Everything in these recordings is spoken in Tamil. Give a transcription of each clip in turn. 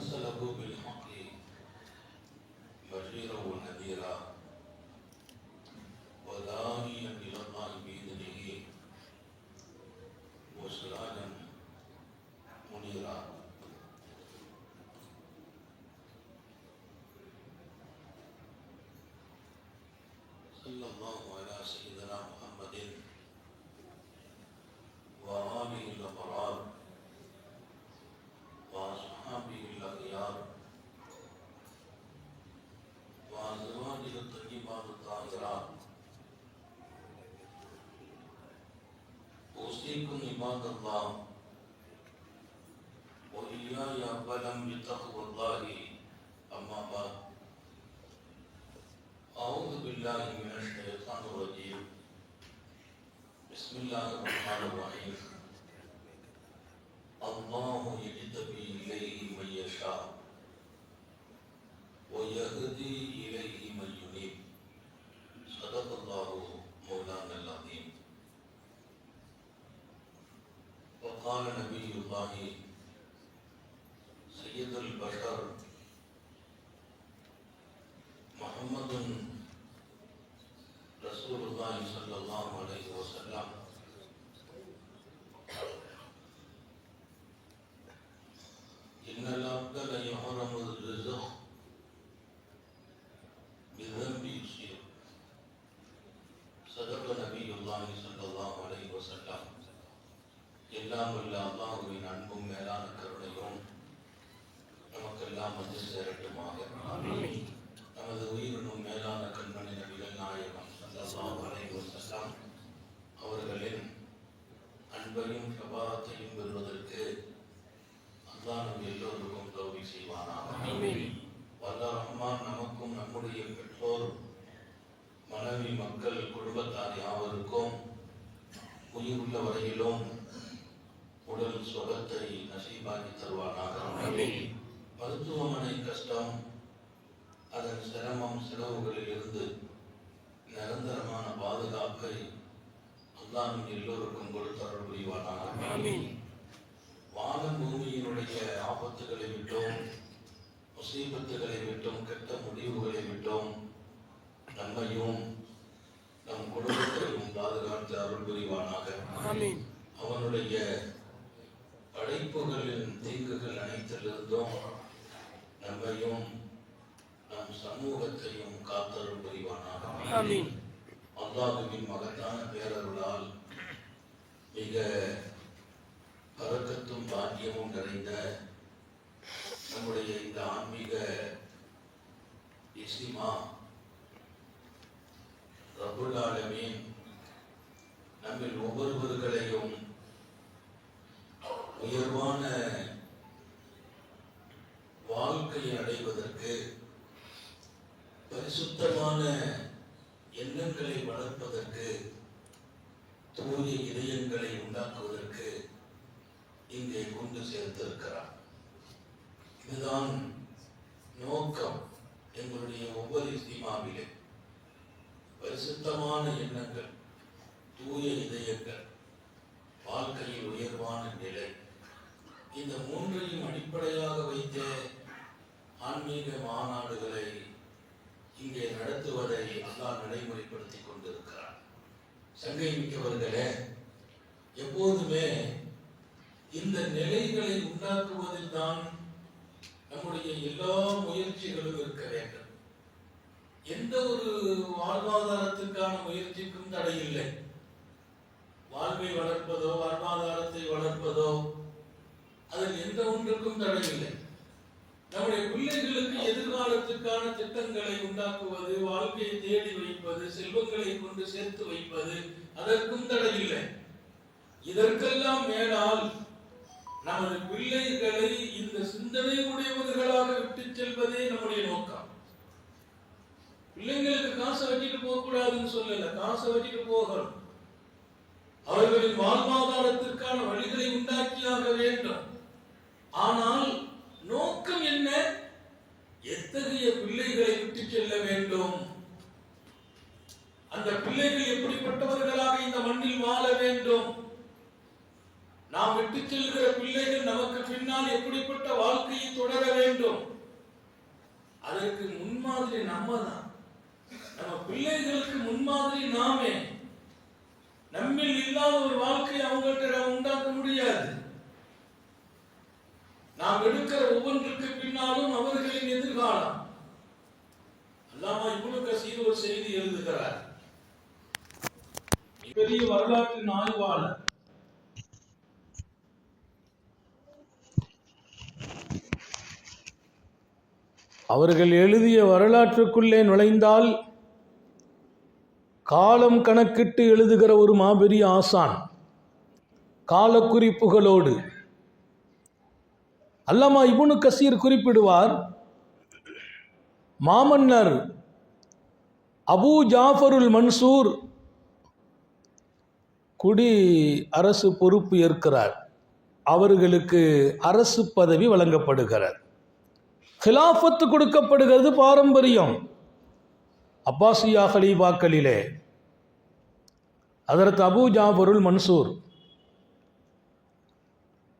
أرسله بالحق بشيرا ونذيرا وداعيا إلى الله بإذنه وسراجا منيرا. صلى الله على سيدنا محمد وآله الأبرار وأصحابه الأخيار وأزواجه الطيبات الطاهرات. أوصيكم عباد الله وإياي أولا بتقوى الله، أما بعد. أعوذ بالله من الشيطان الرجيم. بسم الله الرحمن الرحيم. الله يجتبي إليه من يشاء ويهدي إليه من ينيب. صدق الله مولانا العظيم. وقال نبي الله سيد البشر محمد رسول الله صلى الله عليه وسلم: إن العبد ليحرم الرزق بذنب يصيب. صدق نبي الله صلى الله عليه وسلم. எல்லாம் உள்ள அல்லாஹ்வின் அன்பும் மேலான கருணையும் நமக்கெல்லாம் வந்து சேரட்டுமாக. நமது உயிரினும் மேலான கண்மணி நபிகள் நாயகம் ஸல்லல்லாஹு அலைஹி வஸல்லம் அவர்களின் அன்பையும் ஷஃபாஅத்தையும் பெறுவதற்கு அல்லாஹ் நம் எல்லோருக்கும் தௌஃபீக் செய்வானாக. வல்ல ரஹ்மான் நமக்கும் நம்முடைய பெற்றோர், மனைவி, மக்கள், குடும்பத்தார் யாவருக்கும் உயிருள்ள வரையிலும் உடல் சுகத்தை நசீபாக்கி தருவானாக. மருத்துவமனை கஷ்டம், அதன் சிரமம், செலவுகளில் இருந்து நிரந்தரமான பாதுகாப்பை அல்லாஹ் எல்லோருக்கும் கொடுத்தருள் புரிவானாக. வானம் பூமியினுடைய ஆபத்துகளை விட்டோம், முசீபத்துகளை விட்டோம், கெட்ட முடிவுகளை விட்டோம் நம்மையும் நம் குடும்பத்தையும் பாதுகாத்து அருள் புரிவானாக. அவனுடைய படைப்புகளின் தீங்குகள் அனைத்திலிருந்தும் நம்மையும் நம் சமூகத்தையும் காத்தருள் புரிவானாக. அல்லாஹ்வின் மகத்தான பேரருளால் மிக பரக்கத்தும் பாக்கியமும் நிறைந்த நம்முடைய இந்த ஆன்மீக இஸ்திமா ரப்புல் ஆலமீன் நம்மில் ஒவ்வொருவர்களையும் உயர்வான வாழ்க்கையை அடைவதற்கு, பரிசுத்தமான எண்ணங்களை வளர்ப்பதற்கு, தூய இதயங்களை உண்டாக்குவதற்கு இங்கே கொண்டு சேர்த்திருக்கிறார். இதுதான் நோக்கம் எங்களுடைய ஒவ்வொரு இஸ்திமாவிலே. பரிசுத்தமான எண்ணங்கள், தூய இதயங்கள், வாழ்க்கையில் உயர்வான நிலை, இந்த மூன்றையும் அடிப்படையாக வைத்த ஆன்மீக மாநாடுகளை இங்கே நடத்துவதை அல்லாஹ் நடைமுறைப்படுத்திக் கொண்டிருக்கிறார். சங்கை மிக்கவர்களே, எப்போதுமே இந்த நிலைகளை உண்டாக்குவதில் தான் நம்முடைய எல்லா முயற்சிகளும் இருக்க வேண்டும். எந்த ஒரு வாழ்வாதாரத்திற்கான முயற்சிக்கும் தடையில்லை. வாழ்வை வளர்ப்பதோ, வாழ்வாதாரத்தை வளர்ப்பதோ, அதில் எந்த ஒன்றுக்கும் தடையில்லை. நம்முடைய பிள்ளைகளுக்கு எதிர்காலத்துக்கான திட்டங்களை உண்டாக்குவது, வாழ்க்கையை தேடி வைப்பது, செல்வங்களை கொண்டு சேர்த்து வைப்பது, அதற்கும் தடையில்லை. இதற்கெல்லாம் மேலால் நமது பிள்ளைகளை இந்த சிந்தனை உடையவர்களாக விட்டு செல்வதே நம்முடைய நோக்கம். பிள்ளைங்களுக்கு காசை வச்சுட்டு போக கூடாதுன்னு சொல்லல, காசை வச்சுட்டு போகணும். அவர்களின் வாழ்வாதாரத்திற்கான வழிகளை உண்டாக்கியாக வேண்டும். ஆனால் நோக்கம் என்ன? எத்தகைய பிள்ளைகளை விட்டு செல்ல வேண்டும், அந்த பிள்ளைகள் எப்படிப்பட்டவர்களாக இந்த மண்ணில் வாழ வேண்டும், நாம் விட்டு செல்கிற பிள்ளைகள் நமக்கு பின்னால் எப்படிப்பட்ட வாழ்க்கையை தொடர வேண்டும், அதற்கு முன்மாதிரி நம்ம தான். நம்ம பிள்ளைகளுக்கு முன்மாதிரி நாமே. நம்மில் இல்லாத ஒரு வாழ்க்கையை அவங்கள்ட்ட உண்டாக்க முடியாது. நாம் எடுக்கிற ஒவ்வொன்றுக்கு பின்னாலும் அவர்களின் எதிர்காலம். அல்லாமா இப்னு கஸீர் ஒரு செய்தி எழுதுகிறார். பெரிய வரலாற்றின் ஆய்வாளர். அவர்கள் எழுதிய வரலாற்றுக்குள்ளே நுழைந்தால் காலம் கணக்கிட்டு எழுதுகிற ஒரு மாபெரிய ஆசான், காலக்குறிப்புகளோடு. அல்லாமா இப்னு கஸீர் குறிப்பிடுவார், மாமன்னர் அபூ ஜாஃபருல் மன்சூர் குடி அரசு பொறுப்பு ஏற்கிறார். அவர்களுக்கு அரசு பதவி வழங்கப்படுகிறார். ஹிலாஃபத்து கொடுக்கப்படுகிறது, பாரம்பரியம். அப்பாசியா கலீஃபாக்களிலே ஹஜ்ரத் அபூ ஜாஃபருல் மன்சூர்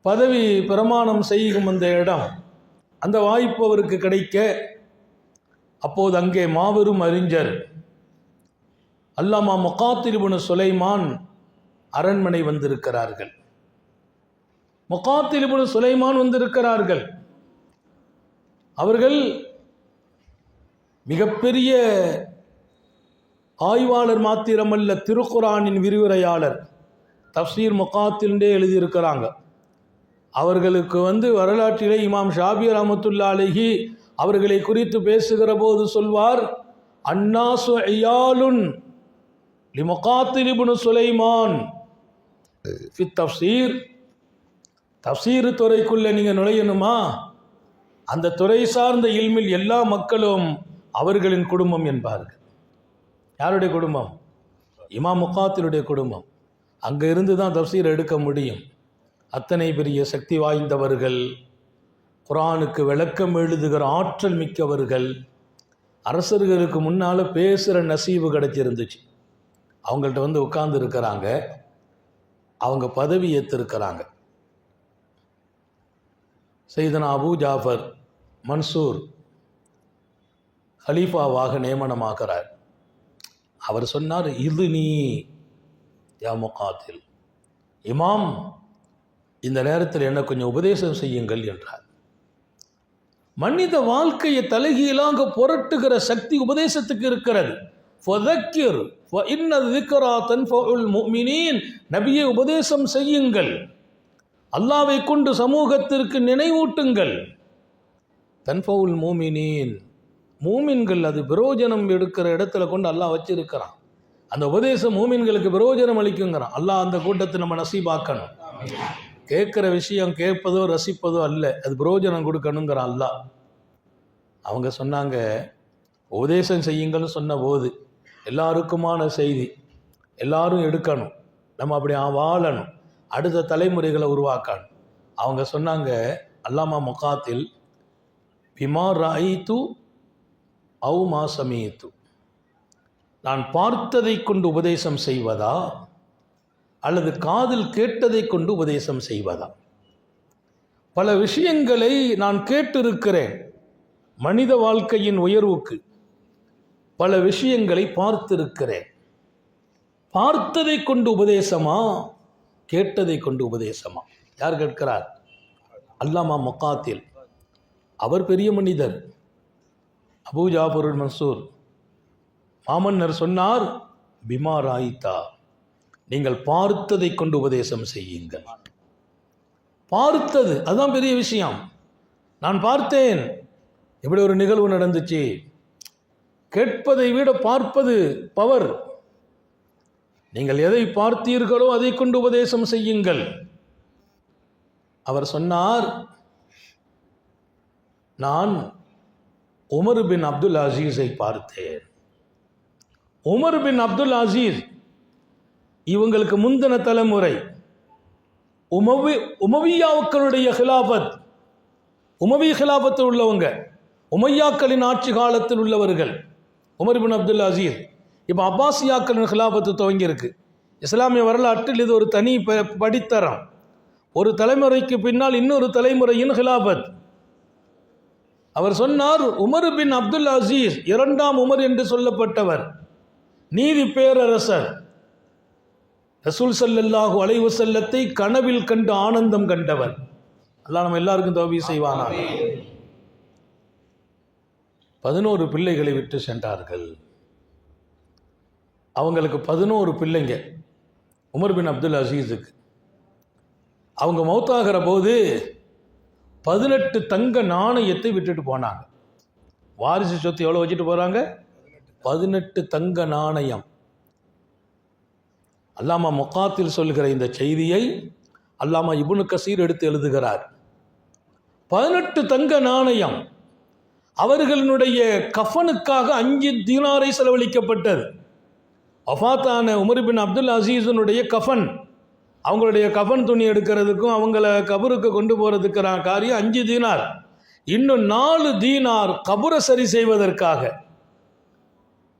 பதவி பிரமாணம் செய்யும் அந்த இடம், அந்த வாய்ப்பு அவருக்கு கிடைக்க, அப்போது அங்கே மாபெரும் அறிஞர் அல்லாமா முகாத்தில் இப்னு சுலைமான் அரண்மனை வந்திருக்கிறார்கள். முகாத்தில் இப்னு சுலைமான் வந்திருக்கிறார்கள். அவர்கள் மிகப்பெரிய ஆய்வாளர் மாத்திரமல்ல, திருக்குரானின் விரிவுரையாளர். தஃப்சீர் முகாத்திலே எழுதியிருக்கிறாங்க. அவர்களுக்கு வரலாற்றிலே இமாம் ஷாபி ரஹ்மத்துல்லாஹி அலைஹி அவர்களை குறித்து பேசுகிற போது சொல்வார், அன்னாசு இயாலுன் லிமுகாத்தில் இப்னு சுலைமான் ஃபி தஃப்சீர். தஃப்சீர் துறைக்குள்ளே நீங்கள் நுழையணுமா, அந்த துறை சார்ந்த இல்மில் எல்லா மக்களும் அவர்களின் குடும்பம் என்பார்கள். யாருடைய குடும்பம்? இமாம் முகாத்திலுடைய குடும்பம். அங்கே இருந்து தான் தஃப்சீர் எடுக்க முடியும். அத்தனை பெரிய சக்தி வாய்ந்தவர்கள், குர்ஆனுக்கு விளக்கம் எழுதுகிற ஆற்றல் மிக்கவர்கள். அரசர்களுக்கு முன்னால் பேசுகிற நசீபு கிடைச்சிருந்துச்சு. அவங்கள்ட்ட உட்கார்ந்து இருக்கிறாங்க, அவங்க பதவி ஏற்றிருக்கிறாங்க. சையதுனா அபூ ஜாஃபர் மன்சூர் ஹலீஃபாவாக நியமனமாகிறார். அவர் சொன்னார், இது நீ யா முகாத்தில், இமாம் இந்த நேரத்தில் என்ன கொஞ்சம் உபதேசம் செய்யுங்கள் என்றார். மனித வாழ்க்கையை தலைகீழாக புரட்டுகிற சக்தி உபதேசத்துக்கு இருக்கிறது. நபியை உபதேசம் செய்யுங்கள், அல்லாவை கொண்டு சமூகத்திற்கு நினைவூட்டுங்கள். தன்ஃபவுல் மூமினீன், மூமின்கள் அது பிரயோஜனம் எடுக்கிற இடத்துல கொண்டு அல்லாஹ் வச்சிருக்கிறான். அந்த உபதேசம் மூமின்களுக்கு பிரயோஜனம் அளிக்குங்கிறான். அல்லாஹ் அந்த கூட்டத்தை நம்ம நசீபாக்கணும். கேட்குற விஷயம் கேட்பதோ ரசிப்பதோ அல்ல, அது பிரயோஜனம் கொடுக்கணுங்கிறான் அல்லாஹ். அவங்க சொன்னாங்க, உபதேசம் செய்யுங்கள்னு சொன்ன போது எல்லாருக்குமான செய்தி, எல்லாரும் எடுக்கணும், நம்ம அப்படி வாழணும், அடுத்த தலைமுறைகளை உருவாக்கணும். அவங்க சொன்னாங்க, அல்லாமா முகாத்தில் பிமா ராயித்து அவு மா சமீத்து, நான் பார்த்ததை கொண்டு உபதேசம் செய்வதா அல்லது காதில் கேட்டதை கொண்டு உபதேசம் செய்வதா? பல விஷயங்களை நான் கேட்டிருக்கிறேன் மனித வாழ்க்கையின் உயர்வுக்கு, பல விஷயங்களை பார்த்திருக்கிறேன். பார்த்ததை கொண்டு உபதேசமா, கேட்டதை கொண்டு உபதேசமா? யார் கேட்கிறார்? அல்லாமா முகாத்தில். அவர் பெரிய மனிதர், அபூ ஜாஃபருல் மன்சூர். மாமன்னர் சொன்னார், பிமா ராயித்தா, நீங்கள் பார்த்ததை கொண்டு உபதேசம் செய்யுங்கள். பார்த்தது அதுதான் பெரிய விஷயம். நான் பார்த்தேன், இப்படி ஒரு நிகழ்வு நடந்துச்சு. கேட்பதை விட பார்ப்பது பவர். நீங்கள் எதை பார்த்தீர்களோ அதை கொண்டு உபதேசம் செய்யுங்கள். அவர் சொன்னார், நான் உமர் பின் அப்துல் அசீஸை பார்த்தேன். உமர் பின் அப்துல் அசீஸ் இவங்களுக்கு முந்தின தலைமுறை, உமவியாக்களுடைய ஹிலாபத், உமவி ஹிலாபத்தில் உள்ளவங்க, உமையாக்களின் ஆட்சி காலத்தில் உள்ளவர்கள். உமர் பின் அப்துல் அசீஸ் இப்போ அப்பாசியாக்களின் ஹிலாபத்து துவங்கி இருக்கு. இஸ்லாமிய வரலாற்றில் இது ஒரு தனி படித்தரம். ஒரு தலைமுறைக்கு பின்னால் இன்னொரு தலைமுறையின் ஹிலாபத். அவர் சொன்னார், உமர் பின் அப்துல் அசீஸ், இரண்டாம் உமர் என்று சொல்லப்பட்டவர், நீதி பேரரசர், ரசூல் ஸல்லல்லாஹு அலைஹி வஸல்லத்தை கனவில் கண்டு ஆனந்தம் கண்டவர். அல்லாஹ் நம்ம எல்லாருக்கும் தௌபீக் செய்வானாக. 11 பிள்ளைகளை விட்டு சென்றார்கள். அவங்களுக்கு 11 பிள்ளைங்க உமர் பின் அப்துல் அசீஸுக்கு. அவங்க மௌத்தாகிற போது 18 தங்க நாணயத்தை விட்டுட்டு போனாங்க. வாரிசு சொத்து எவ்வளோ வச்சுட்டு போகிறாங்க? 18 தங்க நாணயம். அல்லாமா முகாத்தில் சொல்கிற இந்த செய்தியை அல்லாமா இப்னு கசீர் எடுத்து எழுதுகிறார். 18 தங்க நாணயம். அவர்களுடைய கஃபனுக்காக 5 தீனாரை செலவழிக்கப்பட்டது. வஃபாத்தான உமர் பின் அப்துல் அசீஸனுடைய கஃபன், அவங்களுடைய கஃபன் துணி எடுக்கிறதுக்கும் அவங்கள கபருக்கு கொண்டு போகிறதுக்கு காரியம் 5 தீனார். இன்னும் 4 தீனார் கபரை சரி செய்வதற்காக.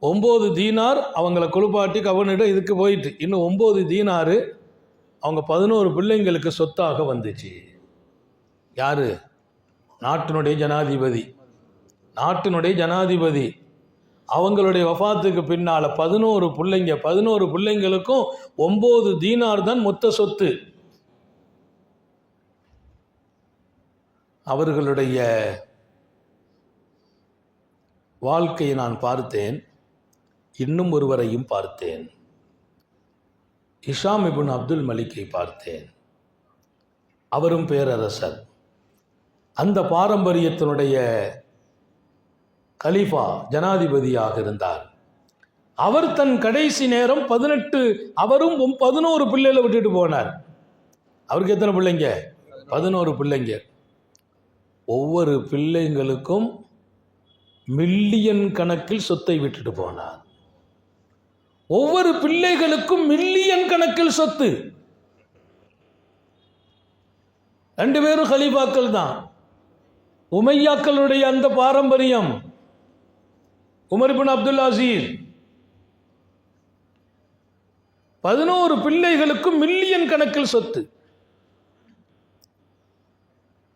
9 தீனார் அவங்கள குளிப்பாட்டி கவனிட இதுக்கு போயிட்டு, இன்னும் 9 தீனார் அவங்க 11 பிள்ளைங்களுக்கு சொத்தாக வந்துச்சு. யாரு? நாட்டினுடைய ஜனாதிபதி. அவங்களுடைய வஃபாத்துக்கு பின்னால் 11 பிள்ளைங்க, 11 பிள்ளைங்களுக்கும் 9 தீனார் தான் மொத்த சொத்து. அவர்களுடைய வாழ்க்கையை நான் பார்த்தேன். இன்னும் ஒருவரையும் பார்த்தேன். ஹிஷாம் இப்னு அப்துல் மலிக்கை பார்த்தேன். அவரும் பேரரசர். அந்த பாரம்பரியத்தினுடைய கலீஃபா, ஜனாதிபதியாக இருந்தார். அவர் தன் கடைசி நேரம் 18, அவரும் 11 பிள்ளைகளை விட்டுட்டு போனார். அவருக்கு எத்தனை பிள்ளைங்க? 11 பிள்ளைங்க. ஒவ்வொரு பிள்ளைங்களுக்கும் மில்லியன் கணக்கில் சொத்தை விட்டுட்டு போனார். ஒவ்வொரு பிள்ளைகளுக்கும் மில்லியன் கணக்கில் சொத்து. 2 பேரும் கலீஃபாக்கள் தான். உமையாக்களுடைய அந்த பாரம்பரியம். உமர் பின் அப்துல் அசீஸ் 11 பிள்ளைகளுக்கும் மில்லியன் கணக்கில் சொத்து.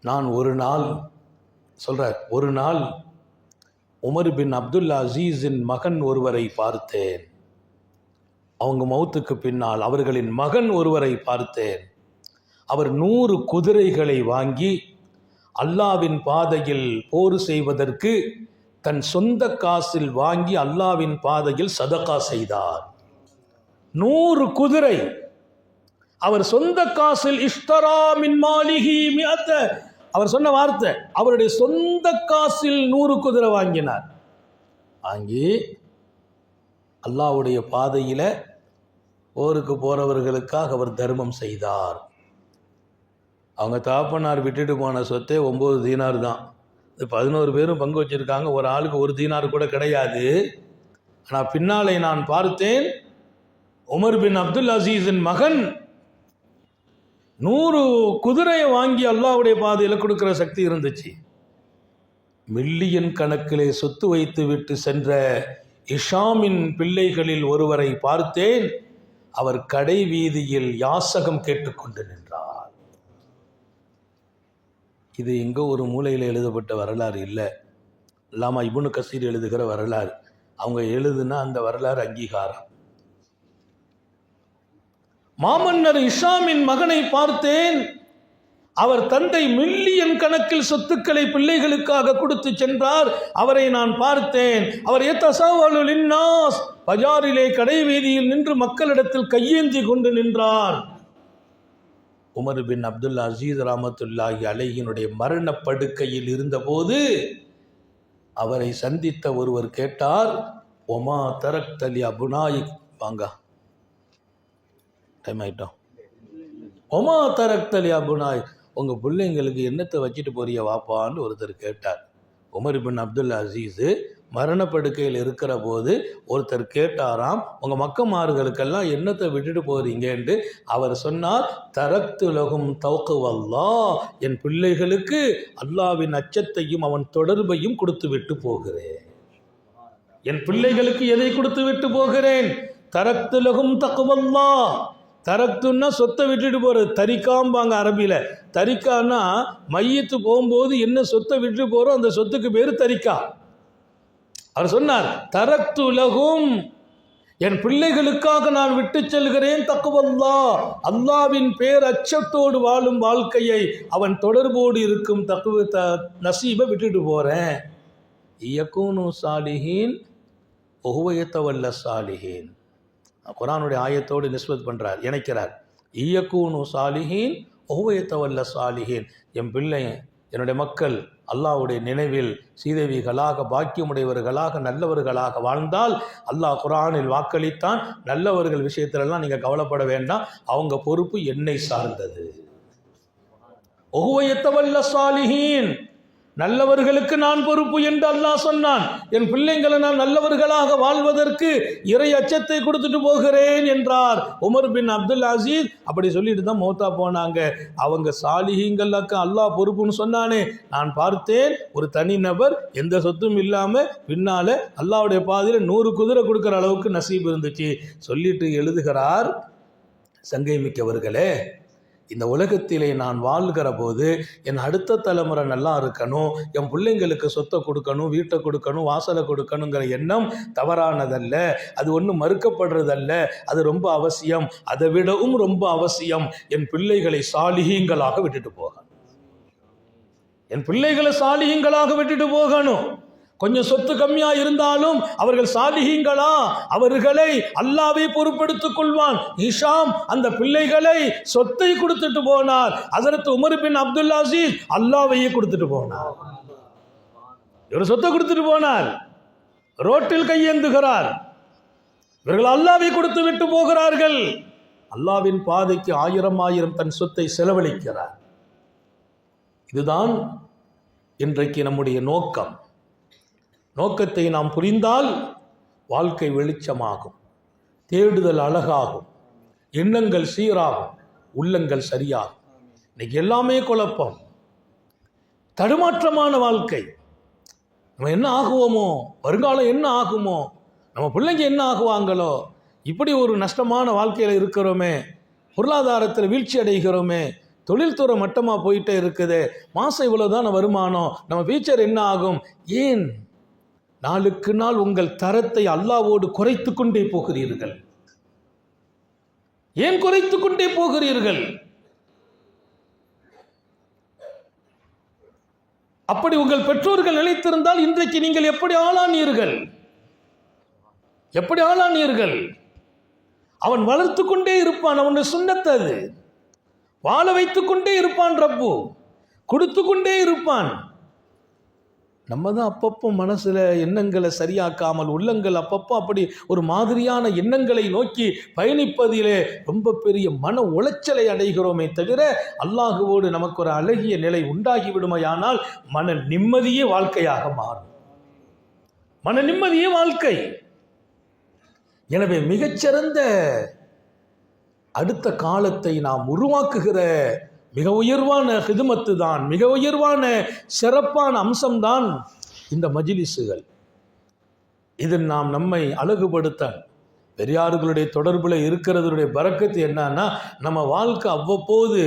நான் ஒரு நாள் உமர் பின் அப்துல் அசீஸின் மகன் ஒருவரை பார்த்தேன். அவங்க மௌத்துக்கு பின்னால் அவர்களின் மகன் ஒருவரை பார்த்தேன். அவர் 100 குதிரைகளை வாங்கி அல்லாவின் பாதையில் போர் செய்வதற்கு தன் சொந்த காசில் வாங்கி அல்லாவின் பாதையில் சதகா செய்தார். 100 குதிரை அவர் சொந்த காசில். இஷ்தரா மின் மாலிஹி மிஅத, அவர் சொன்ன வார்த்தை, அவருடைய சொந்த காசில் 100 குதிரை வாங்கினார். வாங்கி அல்லாஹ்வுடைய பாதையில் போருக்கு போறவர்களுக்காக அவர் தர்மம் செய்தார். அவங்க தகப்பனார் விட்டுட்டு போன சொத்தே 9 தீனார் தான். இது 11 பேரும் பங்கு வச்சிருக்காங்க. ஒரு ஆளுக்கு 1 தீனார் கூட கிடையாது. ஆனால் பின்னாலே நான் பார்த்தேன், உமர் பின் அப்துல் அசீஸின் மகன் 100 குதிரையை வாங்கி அல்லாஹ்வுடைய பாதையில் கொடுக்கிற சக்தி இருந்துச்சு. மில்லியன் கணக்கிலே சொத்து வைத்து விட்டு சென்ற ஹிஷாமின் பிள்ளைகளில் ஒருவரை பார்த்தேன். அவர் கடை வீதியில் யாசகம் கேட்டுக்கொண்டு நின்றார். இது எங்கோ ஒரு மூலையில் எழுதப்பட்ட வரலாறு இல்லை. அல்லாமா இப்னு கசீர் எழுதுகிற வரலாறு. அவங்க எழுதுனா அந்த வரலாறு அங்கீகாரம். மாமன்னர் ஹிஷாமின் மகனை பார்த்தேன். அவர் தந்தை மில்லியன் கணக்கில் சொத்துக்களை பிள்ளைகளுக்காக கொடுத்து சென்றார். அவரை நான் பார்த்தேன். அவர் பஜாரிலே கடை வீதியில் நின்று மக்களிடத்தில் கையேந்தி கொண்டு நின்றார். உமர் பின் அப்துல் அசீஸ் ரஹ்மத்துல்லாஹி அலைஹினுடைய மரணப்படுக்கையில் இருந்தபோது அவரை சந்தித்த ஒருவர் கேட்டார், ஒமா தரக்தலி அபுனாய், வாங்க டைம் ஆயிட்டோம், ஒமா தரக்தலி அபுனாய், உங்கள் பிள்ளைங்களுக்கு என்னத்தை வச்சுட்டு போறிய வாப்பான்னு ஒருத்தர் கேட்டார். உமர் பின் அப்துல் அசீஸு மரணப்படுக்கையில் இருக்கிற போது ஒருத்தர் கேட்டாராம், உங்கள் மக்கமார்களுக்கெல்லாம் என்னத்தை விட்டுட்டு போறீங்கன்னு. அவர் சொன்னார், தரக்துலகும் தௌக்குவல்லா, என் பிள்ளைகளுக்கு அல்லாவின் அச்சத்தையும் அவன் தொடர்பையும் கொடுத்து விட்டு போகிறேன். என் பிள்ளைகளுக்கு எதை கொடுத்து விட்டு போகிறேன்? தரக்துலகும் தக்குவல்லா, தரக்துன்னா சொத்தை விட்டுட்டு போகிறது, தரிக்காம்பாங்க அரபியில். தரிக்கான்னா மையத்து போகும்போது என்ன சொத்தை விட்டுட்டு போகிறோம் அந்த சொத்துக்கு பேர் தரிக்கா. அவர் சொன்னார், தரக்து லகும், என் பிள்ளைகளுக்காக நான் விட்டு செல்கிறேன் தக்குவல்லா, அல்லாவின் பேர் அச்சத்தோடு வாழும் வாழ்க்கையை, அவன் தொடர்போடு இருக்கும் நசீபை விட்டுட்டு போகிறேன். யகூனு சாலிஹீன் ஒஹுவயத்தவல்ல சாலிஹீன். குர்ஆனுடைய ஆயத்தோடு நிஸ்பத் பண்ணுறார், இணைக்கிறார். யகூனு சாலிஹீன் ஒஹுவயத்தவல்ல சாலிஹீன், என் பிள்ளை என்னுடைய மக்கள் அல்லாஹ்வுடைய நினைவில் சீதேவிகளாக பாக்கியமுடையவர்களாக நல்லவர்களாக வாழ்ந்தால் அல்லாஹ் குர்ஆனில் வாக்களித்தான், நல்லவர்கள் விஷயத்திலெல்லாம் நீங்கள் கவலைப்பட வேண்டாம், அவங்க பொறுப்பு என்னை சார்ந்தது. ஒஹுவயத்தவல்ல சாலிஹீன், நல்லவர்களுக்கு நான் பொறுப்பு என்று அல்லாஹ் சொன்னான். என் பிள்ளைங்களை நான் நல்லவர்களாக வாழ்வதற்கு இறை அச்சத்தை கொடுத்துட்டு போகிறேன் என்றார் உமர் பின் அப்துல் அசீஸ். அப்படி சொல்லிட்டு தான் மௌத்தா போனாங்க. அவங்க சாலிஹீங்களுக்கு அல்லாஹ் பொறுப்புன்னு சொன்னானே, நான் பார்த்தேன் ஒரு தனிநபர் எந்த சொத்தும் இல்லாமல் பின்னால அல்லாஹ்வுடைய பாதையில் 100 குதிரை கொடுக்குற அளவுக்கு நசீப் இருந்துச்சு. சொல்லிட்டு எழுதுகிறார், சங்கை மிக்கவர்களே, இந்த உலகத்திலே நான் வாழ்கிற போது என் அடுத்த தலைமுறை நல்லா இருக்கணும், என் பிள்ளைங்களுக்கு சொத்தை கொடுக்கணும், வீட்டை கொடுக்கணும், வாசலை கொடுக்கணுங்கிற எண்ணம் தவறானதல்ல, அது ஒன்றும் மறுக்கப்படுறதல்ல, அது ரொம்ப அவசியம். அதை விடவும் ரொம்ப அவசியம் என் பிள்ளைகளை சாலிஹீங்களாக விட்டுட்டு போகணும். என் பிள்ளைகளை சாலிஹீங்களாக விட்டுட்டு போகணும். கொஞ்சம் சொத்து கம்மியா இருந்தாலும் அவர்கள் சாலிஹீங்களா, அவர்களை அல்லாஹ்வே பொறுப்பெடுத்துக் கொள்வான். ஹிஷாம் அந்த பிள்ளைகளை சொத்தை கொடுத்துட்டு போனார். ஹஜ்ரத் உமர் பின் அப்துல் அசீஸ் அல்லாஹ்வையே கொடுத்துட்டு போனார். இவர் சொத்தை கொடுத்துட்டு போனார், ரோட்டில் கையேந்துகிறார். இவர்கள் அல்லாஹ்வை கொடுத்து விட்டு போகிறார்கள். அல்லாஹ்வின் பாதைக்கு 1000 தன் சொத்தை செலவழிக்கிறார். இதுதான் இன்றைக்கு நம்முடைய நோக்கம். நோக்கத்தை நாம் புரிந்தால் வாழ்க்கை வெளிச்சமாகும், தேடுதல் அழகாகும், எண்ணங்கள் சீராகும், உள்ளங்கள் சரியாகும். இன்னைக்கு எல்லாமே குழப்பம், தடுமாற்றமான வாழ்க்கை. நம்ம என்ன ஆகுவோமோ, வருங்காலம் என்ன ஆகுமோ, நம்ம பிள்ளைங்க என்ன ஆகுவாங்களோ, இப்படி ஒரு நஷ்டமான வாழ்க்கையில் இருக்கிறோமே, பொருளாதாரத்தில் வீழ்ச்சி அடைகிறோமே, தொழில்துறை மட்டமாக போயிட்டே இருக்குது, மாதம் இவ்வளோதான வருமானம், நம்ம ஃபியூச்சர் என்ன ஆகும்? ஏன் நாளுக்கு நாள் உங்கள் தரத்தை அல்லாஹ்வோடு குறைத்து கொண்டே போகிறீர்கள்? ஏன் குறைத்து கொண்டே போகிறீர்கள்? அப்படி உங்கள் பெற்றோர்கள் நினைத்திருந்தால் இன்றைக்கு நீங்கள் எப்படி ஆளானீர்கள்? எப்படி ஆளானீர்கள்? அவன் வளர்த்து கொண்டே இருப்பான், அவனுடைய சுன்னத் அது. வாழ வைத்துக் கொண்டே இருப்பான், ரப்பு கொடுத்து கொண்டே இருப்பான். நம்ம தான் அப்பப்போ மனசில் எண்ணங்களை சரியாக்காமல் உள்ளங்கள் அப்பப்போ அப்படி ஒரு மாதிரியான எண்ணங்களை நோக்கி பயணிப்பதிலே ரொம்ப பெரிய மன உளைச்சலை அடைகிறோமே தவிர அல்லாஹுவோடு நமக்கு ஒரு அழகிய நிலை உண்டாகிவிடுமையானால் மன நிம்மதியே வாழ்க்கையாக மாறும். மன நிம்மதியே வாழ்க்கை. எனவே மிகச்சிறந்த அடுத்த காலத்தை நாம் உருவாக்குகிற மிக உயர்வான ஹிதுமத்து தான், மிக உயர்வான சிறப்பான அம்சம்தான் இந்த மஜ்லிஸுகள். இதில் நாம் நம்மை அழகுபடுத்த பெரியார்களுடைய தொடர்பில் இருக்கிறதுடைய பரக்கத்து என்னன்னா, நம்ம வாழ்க்கை அவ்வப்போது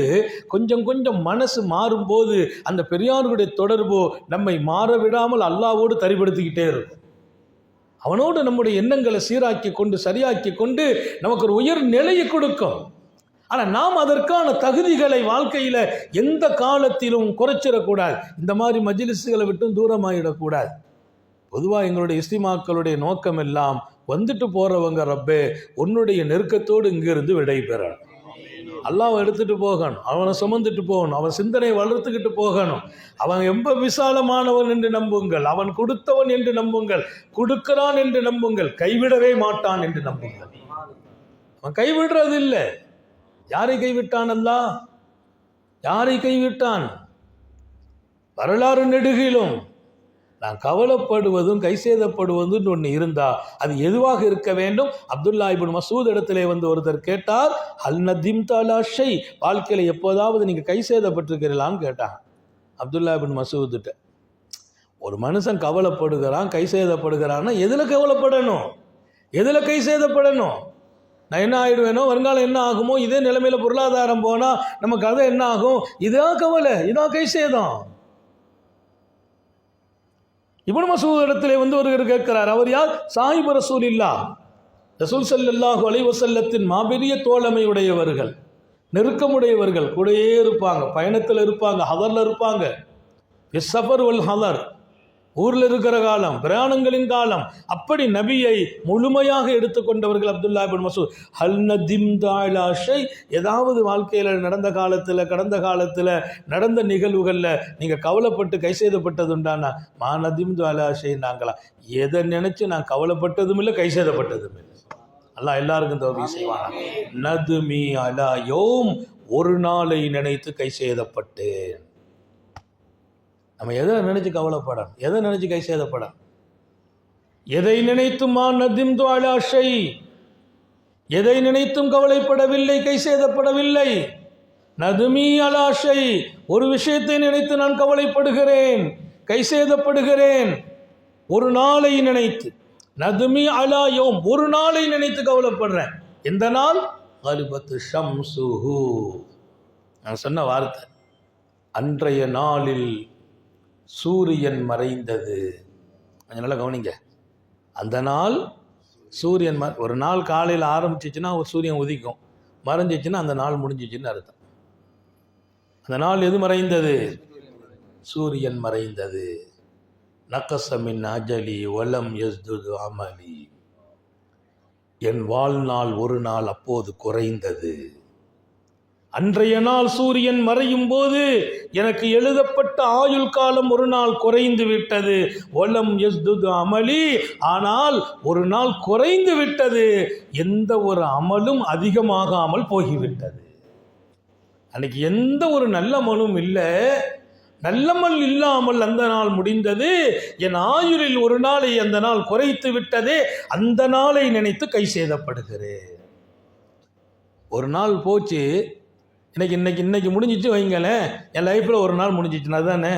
கொஞ்சம் கொஞ்சம் மனசு மாறும்போது அந்த பெரியார்களுடைய தொடர்பு நம்மை மாற விடாமல் அல்லாஹ்வோடு தரிப்படுத்திக்கிட்டே இருக்கும். அவனோடு நம்முடைய எண்ணங்களை சீராக்கி கொண்டு சரியாக்கி கொண்டு நமக்கு ஒரு உயர் நிலையை கொடுக்கும். ஆனால் நாம் அதற்கான தகுதிகளை வாழ்க்கையில் எந்த காலத்திலும் குறைச்சிடக்கூடாது. இந்த மாதிரி மஜ்லிஸுகளை விட்டும் தூரமாகிடக்கூடாது. பொதுவாக எங்களுடைய இஸ்திமாக்களுடைய நோக்கம் எல்லாம் வந்துட்டு போகிறவங்க ரப்பே உன்னுடைய நெருக்கத்தோடு இங்கிருந்து விடை பெறணும். அல்லாஹ் எடுத்துகிட்டு போகணும், அவனை சுமந்துட்டு போகணும், அவன் சிந்தனை வளர்த்துக்கிட்டு போகணும். அவன் ரொம்ப விசாலமானவன் என்று நம்புங்கள், அவன் கொடுத்தவன் என்று நம்புங்கள், கொடுக்கிறான் என்று நம்புங்கள், கைவிடவே மாட்டான் என்று நம்புங்கள். அவன் கைவிடுறது இல்லை. யாரை கைவிட்டான் அல்லாஹ்? யாரை கைவிட்டான்? வரலாறு நெடுகிலும் நான் கவலைப்படுவதும் கைசேதப்படுவதும் ஒன்று இருந்தா அது எதுவாக இருக்க வேண்டும்? அப்துல்லா இப்னு மசூத் இடத்திலே வந்து ஒருத்தர் கேட்டார், அல் நதீம் தாலா ஷை, வாழ்க்கையில் எப்போதாவது நீங்கள் கைசேதப்பட்டிருக்கிறீங்களான்னு கேட்டாங்க அப்துல்லா இப்னு மசூத்கிட்ட. ஒரு மனுஷன் கவலைப்படுகிறான், கைசேதப்படுகிறான்னா எதில் கவலைப்படணும், எதில் கைசேதப்படணும்? நான் என்ன ஆயிடுவேனோ, வருங்காலம் என்ன ஆகுமோ, இதே நிலைமையில பொருளாதாரம் போனா நம்ம கதை என்ன ஆகும், இதான் கவலை, இதான் கை சேதம். இப்னு மஸ்ஊத் இடத்திலே ஒருவர் கேட்கிறார். அவர் யார்? சாஹிபு ரசூலில்லாஹ், ரசூல் ஸல்லல்லாஹு அலைஹி வஸல்லத்தின் மாபெரிய தோழமையுடையவர்கள், நெருக்கமுடையவர்கள். கூடயே இருப்பாங்க, பயணத்தில் இருப்பாங்க, ஹதர்ல இருப்பாங்க. சஃபர் வல் ஹதர், ஊரில் இருக்கிற காலம், பிரயாணங்களின் காலம், அப்படி நபியை முழுமையாக எடுத்துக்கொண்டவர்கள் அப்துல்லா இப்னு மஸ்ஊத். ஹல் நதிம்து அலா ஷை, ஏதாவது வாழ்க்கையில் நடந்த காலத்தில், கடந்த காலத்தில் நடந்த நிகழ்வுகளில் நீங்கள் கவலைப்பட்டு கை செய்தப்பட்டது உண்டானா? மா நதிம்து அலா ஷை, நாங்களா எதை நினைச்சு நான் கவலைப்பட்டதும் இல்லை, கை செய்தப்பட்டதும் இல்லை. அல்லாஹ் எல்லாருக்கும் தௌஃபீக் செய்வானா. நதுமி அலா யௌம், ஒரு நாளை நினைத்து கை செய்தப்பட்டேன். நம்ம எதை நினைச்சு கவலைப்படணும், எதை நினைச்சு கை சேதப்படணும்? எதை நினைத்துமா நதிம்து அலா ஷை, எதை நினைத்தும் கவலைப்படவில்லை, கை சேதப்படவில்லை. நதுமி அலா ஷை, ஒரு விஷயத்தை நினைத்து நான் கவலைப்படுகிறேன், கை சேதப்படுகிறேன். ஒரு நாளை நினைத்து, நதுமி அலா யௌம், ஒரு நாளை நினைத்து கவலைப்படுறேன். எந்த நாள்? கலிபத்து ஷம்சுஹு, நான் சொன்ன வார்த்தை, அன்றைய நாளில் சூரியன் மறைந்தது. கொஞ்சம் நல்லா கவனிங்க. அந்த நாள் சூரியன் ஒரு நாள் காலையில் ஆரம்பிச்சிச்சுன்னா ஒரு சூரியன் உதிக்கும், மறைஞ்சிச்சுன்னா அந்த நாள் முடிஞ்சிச்சுன்னு அர்த்தம். அந்த நாள் எது மறைந்தது? சூரியன் மறைந்தது. நக்கசமின் அஜலி வலம் யஸ்துது அமலி, என் வாழ்நாள் ஒரு நாள் அப்போது குறைந்தது. அன்றைய நாள் சூரியன் மறையும் போது எனக்கு எழுதப்பட்ட ஆயுள் காலம் ஒரு நாள் குறைந்து விட்டது. வலம் யஸ்துது அமலி, ஆனால் ஒரு நாள் குறைந்து விட்டது, எந்த ஒரு அமலும் அதிகமாகாமல் போய்விட்டது. அன்னைக்கு எந்த ஒரு நல்ல அமலும் இல்லை, நல்லமல் இல்லாமல் அந்த நாள் முடிந்தது. என் ஆயுளில் ஒரு நாளை அந்த நாள் குறைத்து விட்டதே, அந்த நாளை நினைத்து கை சேதப்படுகிறேன். ஒரு நாள் போச்சு, இன்னைக்கு முடிஞ்சிச்சு வைங்களேன், என் லைஃப்பில் ஒரு நாள் முடிஞ்சிச்சுன்னா தானே.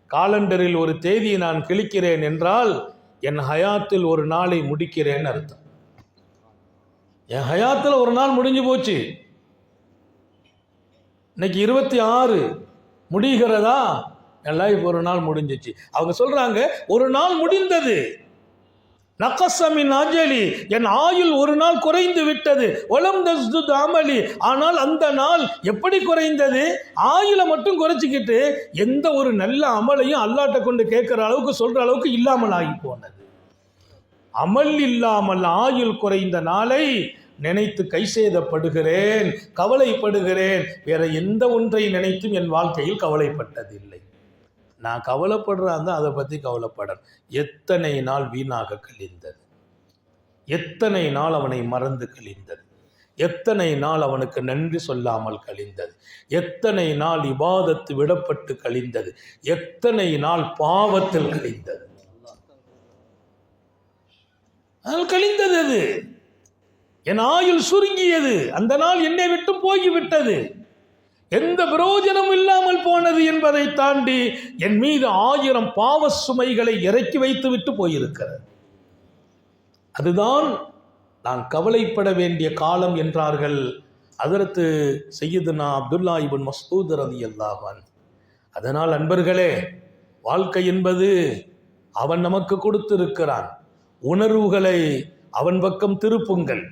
காலண்டரில் ஒரு தேதியை நான் கிழிக்கிறேன் என்றால் என் ஹயாத்தில் ஒரு நாளை முடிக்கிறேன்னு அர்த்தம். என் ஹயாத்தில் ஒரு நாள் முடிஞ்சு போச்சு. இன்னைக்கு 26 முடிகிறதா, என் லைஃப் ஒரு நாள் முடிஞ்சிச்சு. அவங்க சொல்றாங்க ஒரு நாள் முடிந்தது. நக்கசமின் அஜலி, என் ஆயுள் ஒரு நாள் குறைந்து விட்டது. ஒலம் தஸ்துத் அமலி, ஆனால் அந்த நாள் எப்படி குறைந்தது? ஆயுளை மட்டும் குறைச்சிக்கிட்டு எந்த ஒரு நல்ல அமலையும் அல்லாட்ட கொண்டு கேட்கிற அளவுக்கு சொல்ற அளவுக்கு இல்லாமல் ஆகி போனது. அமல் இல்லாமல் ஆயுள் குறைந்த நாளை நினைத்து கை சேதப்படுகிறேன், கவலைப்படுகிறேன். வேற எந்த ஒன்றை நினைத்தும் என் வாழ்க்கையில் கவலைப்பட்டதில்லை. நான் கவலைப்படுறான் தான், அதை பற்றி கவலைப்படணும். எத்தனை நாள் வீணாக கழிந்தது, எத்தனை நாள் அவனை மறந்து கழிந்தது, எத்தனை நாள் அவனுக்கு நன்றி சொல்லாமல் கழிந்தது, எத்தனை நாள் இபாதத்து விடப்பட்டு கழிந்தது, எத்தனை நாள் பாவத்தில் கழிந்தது. கழிந்தது அது. என் ஆயுள் சுருங்கியது, அந்த நாள் என்னை விட்டு போய்விட்டது, எந்த பிரயோஜனம் இல்லாமல் போனது என்பதை தாண்டி என் மீது 1000 பாவ சுமைகளை இறக்கி வைத்து விட்டு போயிருக்கிறது. அதுதான் நான் கவலைப்பட வேண்டிய காலம் என்றார்கள் ஹஜ்ரத் சையதுனா அப்துல்லா இப்னு மஸ்ஊத் ரலியல்லாஹு அன்ஹு. அதனால் அன்பர்களே, வாழ்க்கை என்பது அவன் நமக்கு கொடுத்திருக்கிறான். உணர்வுகளை அவன் பக்கம் திருப்புங்கள்.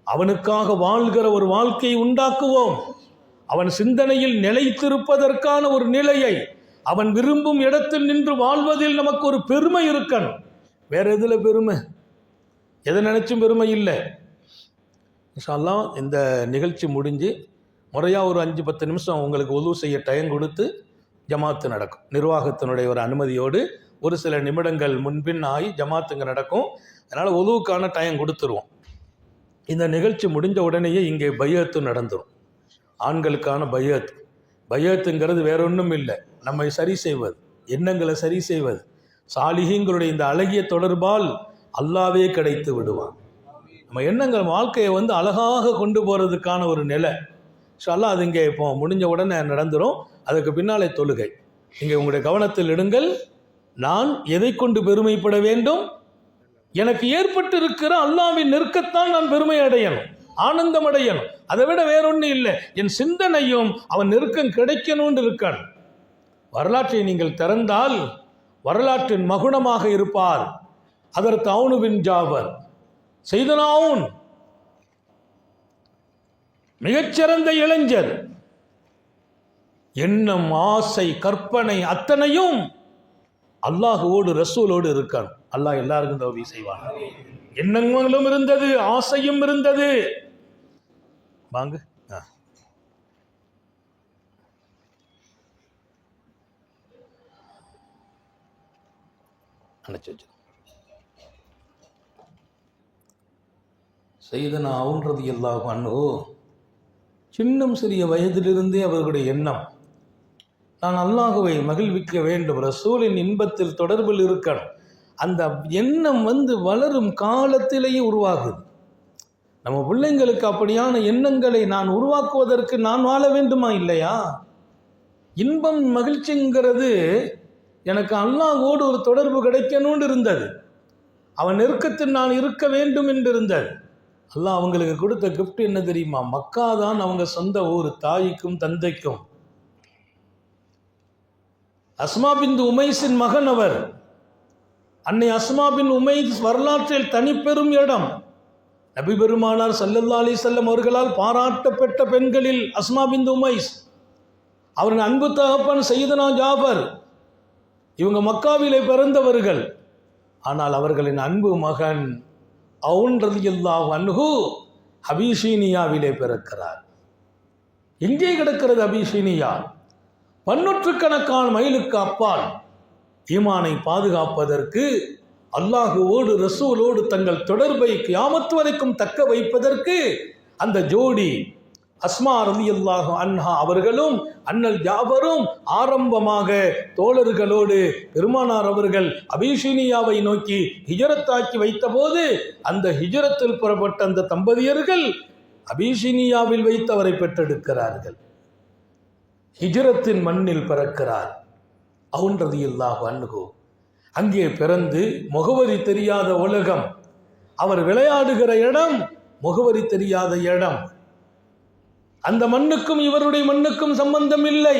அவனுக்காக வாழ்கிற ஒரு வாழ்க்கையை உண்டாக்குவோம். அவன் சிந்தனையில் நிலைத்திருப்பதற்கான ஒரு நிலையை, அவன் விரும்பும் இடத்தில் நின்று வாழ்வதில் நமக்கு ஒரு பெருமை இருக்கணும். வேற எதுல பெருமை? எதை நினைச்சும் பெருமை இல்லை. இன்ஷா அல்லாஹ் இந்த நிகழ்ச்சி முடிஞ்சு முறையாக ஒரு 5-10 நிமிஷம் உங்களுக்கு உது செய்ய டைம் கொடுத்து ஜமாத்து நடக்கும். நிர்வாகத்தினுடைய ஒரு அனுமதியோடு ஒரு சில நிமிடங்கள் முன்பின் ஆகி ஜமாத்துங்க நடக்கும். அதனால் உதுவுக்கான டைம் கொடுத்துருவோம். இந்த நிகழ்ச்சி முடிஞ்ச உடனேயே இங்கே பையத்து நடந்துடும். ஆண்களுக்கான பையத்துங்கிறது வேற ஒன்றும் இல்லை, நம்மை சரி செய்வது, எண்ணங்களை சரி செய்வது. சாலிஹீங்களுடைய இந்த அழகிய தொடர்பால் அல்லாவே கிடைத்து விடுவான். நம்ம எண்ணங்கள் வாழ்க்கையை அழகாக கொண்டு போகிறதுக்கான ஒரு நிலை. அல்லாஹ் அது இங்கே இப்போ முடிஞ்ச உடனே நடந்துடும். அதுக்கு பின்னாலே தொழுகை. இங்கே உங்களுடைய கவனத்தில் இடுங்கள். நான் எதை கொண்டு பெருமைப்பட வேண்டும்? எனக்கு ஏற்பட்டு இருக்கிற அல்லாஹ்வின் நெருக்கத்தான் நான் பெருமை அடையணும். ஆனந்தம் அடையணும். அதை விட வேறொன்றும் இல்லை. என் சிந்தனையும் அவன் நெருக்கம் கிடைக்கணும்னு இருக்கணும். வரலாற்றை நீங்கள் திறந்தால் வரலாற்றின் மகுடமாக இருப்பார் ஹதரத் அவுன் பின் ஜாபர். செய்தனா அவுன் மிகச்சிறந்த இளைஞர். எண்ணம், ஆசை, கற்பனை அத்தனையும் அல்லாஹுவோடு ரசூலோடு இருக்கணும். அல்லாஹ் எல்லாருக்கும் தௌபீ செய்வான். எண்ணங்களும் இருந்தது, ஆசையும் இருந்தது. வாங்க செய்தனா அவுன் ரலியல்லாஹு அன்ஹு சின்னம் சிறிய வயதிலிருந்தே அவர்களுடைய எண்ணம், நான் அல்லாஹுவை மகிழ்விக்க வேண்டும், ரசூலின் இன்பத்தில் தொடர்பில் இருக்கணும். அந்த எண்ணம் வளரும் காலத்திலேயே உருவாகுது. நம்ம பிள்ளைங்களுக்கு அப்படியான எண்ணங்களை நான் உருவாக்குவதற்கு நான் வாழ வேண்டுமா இல்லையா? இன்பம் மகிழ்ச்சிங்கிறது எனக்கு அல்லாஹ்வோடு ஒரு தொடர்பு கிடைக்கணும்னு இருந்தது. அவன் நெருக்கத்தில் நான் இருக்க வேண்டும் என்று இருந்தது. அல்லாஹ் அவங்களுக்கு கொடுத்த கிஃப்ட் என்ன தெரியுமா? மக்கா தான் அவங்க சொந்த ஊர், தாய்க்கும் தந்தைக்கும். அஸ்மா பின் உமைஸின் மகன் அவர். அன்னை அஸ்மா பின் உமைஸ் வரலாற்றில் தனிப்பெரும் இடம். நபி பெருமானார் ஸல்லல்லாஹு அலைஹி வஸல்லம் அவர்களால் பாராட்டப்பட்ட பெண்களில் அஸ்மா பின் உமைஸ். அவரின் அன்பு தகப்பன் சையதுனா ஜாபர். இவங்க மக்காவிலே பிறந்தவர்கள். ஆனால் அவர்களின் அன்பு மகன் அவுன் ரலியல்லாஹு அன்ஹு அபிஷீனியாவிலே பிறக்கிறார். எங்கே கிடக்கிறது அபிஷீனியா? 100,000 மைலுக்கு அப்பால் ஈமானை பாதுகாப்பதற்கு, அல்லாஹுவோடு ரசூலோடு தங்கள் தொடர்பை கியாமத் வரைக்கும் தக்க வைப்பதற்கு அந்த ஜோடி அஸ்மா ரலியல்லாஹு அன்ஹா அவர்களும் அண்ணல் ஜாபரும் ஆரம்பமாக தோழர்களோடு பெருமானார் அவர்கள் அபிஷீனியாவை நோக்கி ஹிஜரத்தாக்கி வைத்தபோது அந்த ஹிஜரத்தில் புறப்பட்ட அந்த தம்பதியர்கள் அபிஷீனியாவில் வைத்து அவரை பெற்றெடுக்கிறார்கள். ஹிஜரத்தின் மண்ணில் பிறக்கிறார் அவுன் ரலியல்லாஹு அன்ஹு. அங்கே பிறந்து முகவரி தெரியாத உலகம். அவர் விளையாடுகிற இடம் முகவரி தெரியாத இடம். அந்த மண்ணுக்கும் இவருடைய மண்ணுக்கும் சம்பந்தம் இல்லை.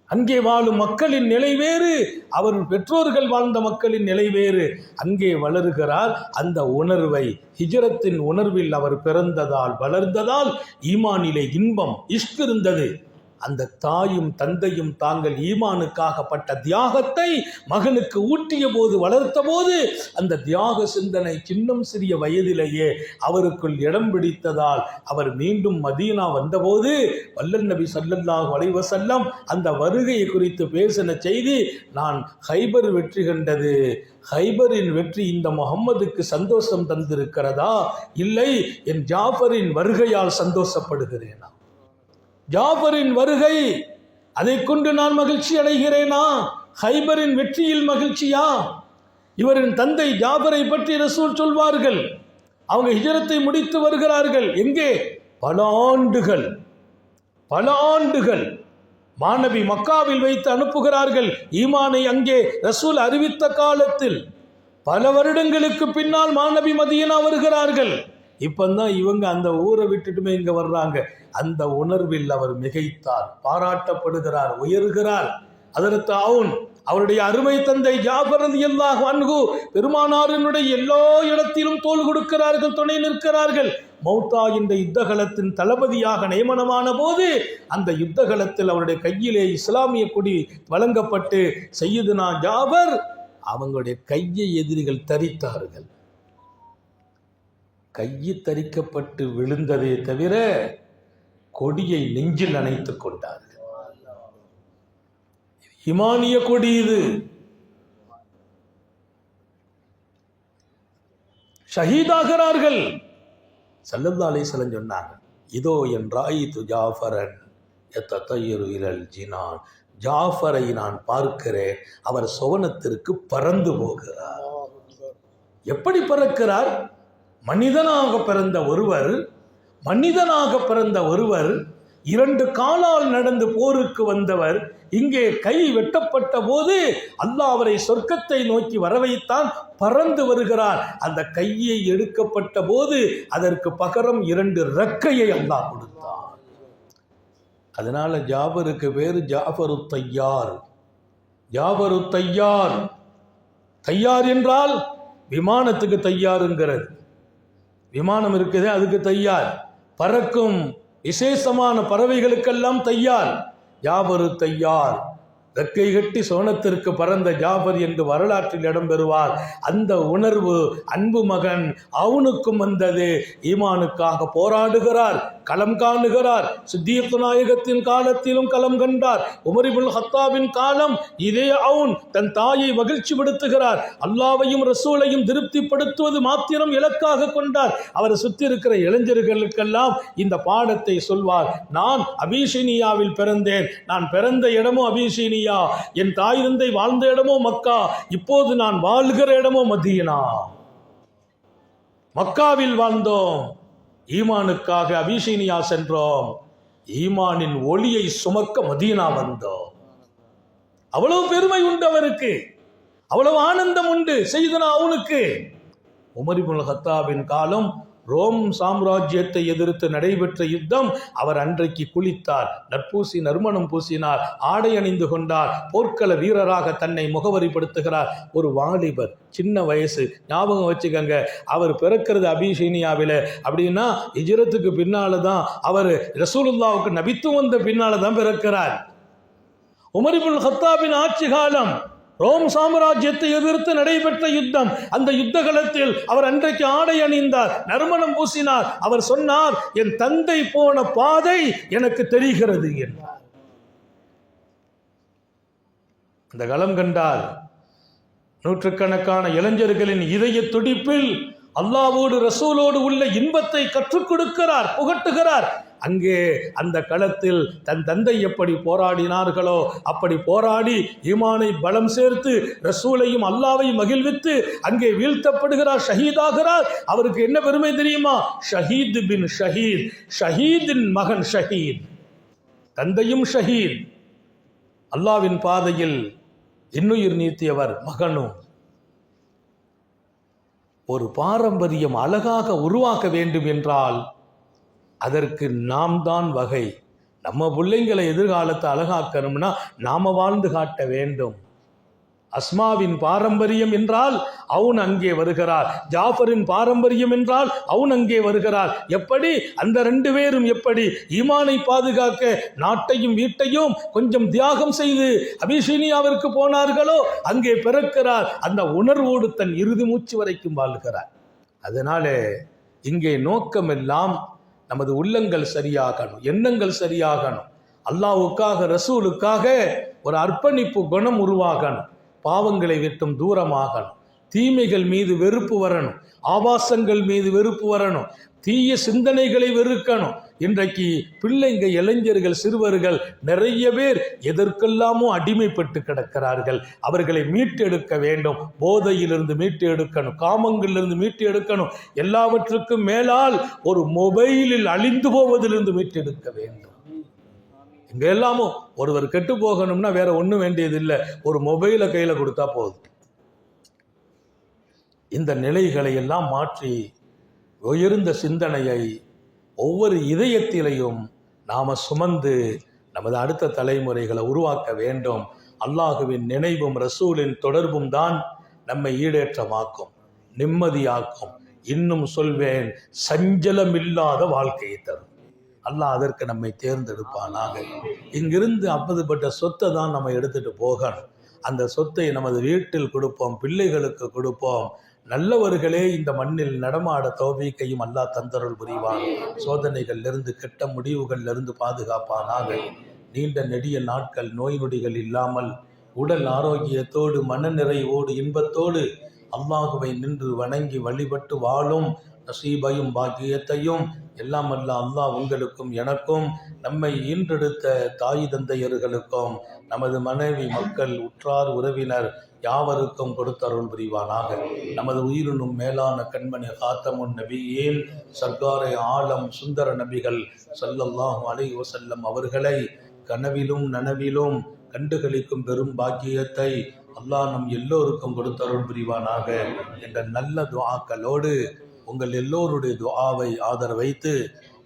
அங்கே வாழும் மக்களின் நிலை வேறு, அவர் பெற்றோர்கள் வாழ்ந்த மக்களின் நிலை வேறு. அங்கே வளருகிறார். அந்த உணர்வை, ஹிஜரத்தின் உணர்வில் அவர் பிறந்ததால் வளர்ந்ததால் ஈமானிலே இன்பம், இஷ்க் இருந்தது. அந்த தாயும் தந்தையும் தாங்கள் ஈமானுக்காக பட்ட தியாகத்தை மகனுக்கு ஊட்டிய போது, வளர்த்த போது அந்த தியாக சிந்தனை சின்னம் சிறிய வயதிலேயே அவருக்குள் இடம் பிடித்ததால் அவர் மீண்டும் மதீனா வந்தபோது வல்லல் நபி ஸல்லல்லாஹு அலைஹி வஸல்லம் அந்த வருகையை குறித்து பேசின செய்தி, நான் ஹைபர் வெற்றி கண்டது, ஹைபரின் வெற்றி இந்த முகம்மதுக்கு சந்தோஷம் தந்திருக்கிறதா? இல்லை, என் ஜாஃபரின் வருகையால் சந்தோஷப்படுகிறேனா? ஜாஃபரின் வருகை, அதை கொண்டு நான் மகிழ்ச்சி அடைகிறேனா? ஹைபரின் வெற்றியில் மகிழ்ச்சியா? இவரின் தந்தை ஜாஃபரை பற்றி ரசூல் சொல்வார்கள். அவங்க ஹிஜரத்தை முடித்து வருகிறார்கள். எங்கே? பல ஆண்டுகள் மாநபி மக்காவில் வைத்து அனுப்புகிறார்கள். ஈமானை அங்கே ரசூல் அறிவித்த காலத்தில் பல வருடங்களுக்கு பின்னால் மாநபி மதீனா வருகிறார்கள். இப்பந்தான் இவங்க அந்த ஊரை விட்டுட்டுமே இங்க வர்றாங்க. அந்த உணர்வில் அவர் மிகைத்தார், பாராட்டப்படுகிறார், உயர்கிறார். ஹதரத் அவுன், அவருடைய அருமை தந்தை ஜாஃபர் ரலியல்லாஹு அன்ஹு பெருமானாரினுடைய எல்லா இடத்திலும் தோள் கொடுக்கிறார்கள், துணை நிற்கிறார்கள். மௌத்தா என்ற யுத்தகலத்தின் தளபதியாக நியமனமான போது அந்த யுத்தகலத்தில் அவருடைய கையிலே இஸ்லாமிய கொடி வழங்கப்பட்டு சையதுனா ஜாஃபர் அவங்களுடைய கையை எதிரிகள் தரித்தார்கள். கையை தரிக்கப்பட்டு விழுந்ததே தவிர கொடியை நெஞ்சில் அணைத்துக் கொண்டார்கள். இமானிய கொடி இது. ஷஹீதாகிறார்கள். ஸல்லல்லாஹு அலைஹி வஸல்லம் சொன்னாங்க, இதோ என் ராயித்து ஜாஃபரன் யத்ததையரு இலல் ஜினான், ஜாஃபரை நான் பார்க்கிறேன், அவர் சுவனத்திற்கு பறந்து போகிறார். எப்படி பறக்கிறார்? மனிதனாக பிறந்த ஒருவர் 2 காலால் நடந்து போருக்கு வந்தவர் இங்கே கை வெட்டப்பட்ட போது அல்லாஹ் அவரை சொர்க்கத்தை நோக்கி வரவைத்தான், பறந்து வருகிறார். அந்த கையை எடுக்கப்பட்ட போது அதற்கு பகரம் 2 ரெக்கையை அல்லாஹ் கொடுத்தார். அதனால ஜாபருக்கு பேரு ஜாஃபரு தையார். ஜாஃபரு தையார். தையார் என்றால் விமானத்துக்கு தையாருங்கிறது. விமானம் இருக்குது, அதுக்கு தையார். பறக்கும் விசேஷமான பறவைகளுக்கெல்லாம் தையார். ஜாபரு தையார். ரெக்கை கட்டி சோனத்திற்கு பறந்த ஜாபர் என்று வரலாற்றில் இடம்பெறுவார். அந்த உணர்வு அன்பு மகன் அவனுக்கும் வந்தது. ஈமானுக்காக போராடுகிறார், களம் காணுகிறார். சித்தியக் நாயகத்தின் காலத்திலும் களம் கண்டார். உமர் இப்னு ஹத்தாபின் காலம் இதே அவன் தன் தாயை மகிழ்ச்சி படுத்துகிறார். அல்லாவையும் ரசூலையும் திருப்திப்படுத்துவது மாத்திரம் இலக்காக கொண்டார். அவரை சுற்றி இருக்கிற இளைஞர்களுக்கெல்லாம் இந்த பாடத்தை சொல்வார். நான் அபிஷினியாவில் பிறந்தேன், நான் பிறந்த இடமோ அபிஷினியா, என் தாய் தந்தை வாழ்ந்த இடமோ மக்கா, இப்போது நான் வாழ்கிற இடமோ மதீனா. மக்காவில் வாழ்ந்தோம், ஈமானுக்காக அபிஷினியா சென்றோம், ஈமானின் ஒளியை சுமக்க மதீனா வந்தோம். அவ்வளவு பெருமை உண்டு அவருக்கு, அவ்வளவு ஆனந்தம் உண்டு செய்தனா அவனுக்கு. உமர் இப்னு ஹத்தாபின் காலம் ரோம் சாம்ராஜ்யத்தை எதிர்த்து நடைபெற்ற யுத்தம். அவர் அன்றைக்கு குளித்தார், நற்பூசி நறுமணம் பூசினார், ஆடை அணிந்து கொண்டார், போர்க்கள வீரராக தன்னை முகவரிப்படுத்துகிறார். ஒரு வாலிபர், சின்ன வயசு, ஞாபகம் வச்சுக்கங்க. அவர் பிறக்கிறது அபிஷீனியாவில். அப்படின்னா ஹிஜ்ரத்துக்கு பின்னால தான் அவர் ரசூலுல்லாவுக்கு நபித்துவம் வந்த பின்னால தான் பிறக்கிறார். உமர் இப்னு ஹத்தாபின் ஆட்சி காலம், ரோம் சாம்ராஜ்யத்தை எதிர்த்து நடைபெற்ற யுத்தம். அந்த யுத்த காலத்தில் அவர் அன்றைக்கு ஆடை அணிந்தார், நறுமணம் பூசினார். அவர் சொன்னார், என் தந்தை போன பாதை எனக்கு தெரிகிறது என்றார். அந்த களம் கண்டார். நூற்றுக்கணக்கான இளைஞர்களின் இதய துடிப்பில் அல்லாவோடு ரசூலோடு உள்ள இன்பத்தை கற்றுக் கொடுக்கிறார், புகட்டுகிறார். அங்கே அந்த களத்தில் தன் தந்தை எப்படி போராடினார்களோ அப்படி போராடி ஈமானை பலம் சேர்த்து ரசூலையும் அல்லாவையும் மகிழ்வித்து அங்கே வீழ்த்தப்படுகிறார், ஷஹீதாகிறார். அவருக்கு என்ன பெருமை தெரியுமா? ஷஹீத் பின் ஷஹீத், ஷஹீதின் மகன் ஷஹீத். தந்தையும் ஷஹீத், அல்லாவின் பாதையில் இன்னுயிர் நீத்தியவர் மகனும். ஒரு பாரம்பரியம் அழகாக உருவாக்க வேண்டும் என்றால் அதற்கு நாம் தான் வகை. நம்ம பிள்ளைங்களை எதிர்காலத்தை அழகாக்கணும்னா நாம வாழ்ந்து காட்ட வேண்டும். அஸ்மாவின் பாரம்பரியம் என்றால் அவன் அங்கே வருகிறார், ஜாஃபரின் பாரம்பரியம் என்றால் அவன் அங்கே வருகிறார். எப்படி அந்த 2 பேரும் எப்படி ஈமானை பாதுகாக்க நாட்டையும் வீட்டையும் கொஞ்சம் தியாகம் செய்து அபிஷீனியாவிற்கு போனார்களோ அங்கே பிறக்கிறார். அந்த உணர்வோடு தன் இறுதி மூச்சு வரைக்கும் வாழ்கிறார். அதனால இங்கே நோக்கமெல்லாம் நமது உள்ளங்கள் சரியாகணும், எண்ணங்கள் சரியாகணும், அல்லாஹ்வுக்காக ரசூலுக்காக ஒரு அர்ப்பணிப்பு குணம் உருவாகணும், பாவங்களை விட்டும் தூரமாகணும், தீமைகள் மீது வெறுப்பு வரணும், ஆபாசங்கள் மீது வெறுப்பு வரணும், தீய சிந்தனைகளை வெறுக்கணும். இன்றைக்கு பிள்ளைங்க, இளைஞர்கள், சிறுவர்கள் நிறைய பேர் எதற்கெல்லாமோ அடிமைப்பட்டு கிடக்கிறார்கள். அவர்களை மீட்டெடுக்க வேண்டும். போதையிலிருந்து மீட்டு எடுக்கணும், காமங்களிலிருந்து மீட்டு எடுக்கணும், எல்லாவற்றுக்கும் மேலால் ஒரு மொபைலில் அழிந்து போவதிலிருந்து மீட்டெடுக்க வேண்டும். இங்க எல்லாமோ ஒருவர் கெட்டு போகணும்னா வேற ஒன்றும் வேண்டியது இல்லை, ஒரு மொபைலை கையில் கொடுத்தா போதும். இந்த நிலைகளை எல்லாம் மாற்றி உயர்ந்த சிந்தனையை ஒவ்வொரு இதயத்திலையும் நாம சுமந்து நமது அடுத்த தலைமுறைகளை உருவாக்க வேண்டும். அல்லாஹுவின் நினைவும் ரசூலின் தொடர்பும் தான் நம்மை ஈடேற்றமாக்கும், நிம்மதியாக்கும், இன்னும் சொல்வேன் சஞ்சலமில்லாத வாழ்க்கையை தரும். அல்லாஹ் அதற்கு நம்மை தேர்ந்தெடுப்பானாக. இங்கிருந்து அப்பதுப்பட்ட சொத்தை தான் நம்ம எடுத்துட்டு போகணும். அந்த சொத்தை நமது வீட்டில் கொடுப்போம், பிள்ளைகளுக்கு கொடுப்போம். நல்லவர்களே இந்த மண்ணில் நடமாட தௌபீக்கையும் அல்லாஹ் தந்தருள் புரிவான். சோதனைகளிலிருந்து, கெட்ட முடிவுகளிலிருந்து பாதுகாப்பானாக. நீண்ட நெடிய நாட்கள் நோய் நொடிகள் இல்லாமல் உடல் ஆரோக்கியத்தோடு மனநிறைவோடு இன்பத்தோடு அல்லாஹுவை நின்று வணங்கி வழிபட்டு வாழும் நசீபையும் பாக்கியத்தையும் எல்லாம் அல்ல அல்லாஹ் உங்களுக்கும் எனக்கும் நம்மை ஈன்றெடுத்த தாய் தந்தையர்களுக்கும் நமது மனைவி மக்கள் உற்றார் உறவினர் யாவருக்கும் கொடுத்தருள் புரிவானாக. நமது உயிரினும் மேலான கண்மணி காத்தமுன் நபியேன் சர்க்காரை ஆலம் சுந்தர நபிகள் ஸல்லல்லாஹு அலைஹி வஸல்லம் அவர்களை கனவிலும் நனவிலும் கண்டுகளிக்கும் பெரும் பாக்கியத்தை அல்லாஹ் நம் எல்லோருக்கும் கொடுத்தருள் புரிவானாக என்ற நல்ல துஆக்களோடு உங்கள் எல்லோருடைய துஆவை ஆதரவைத்து,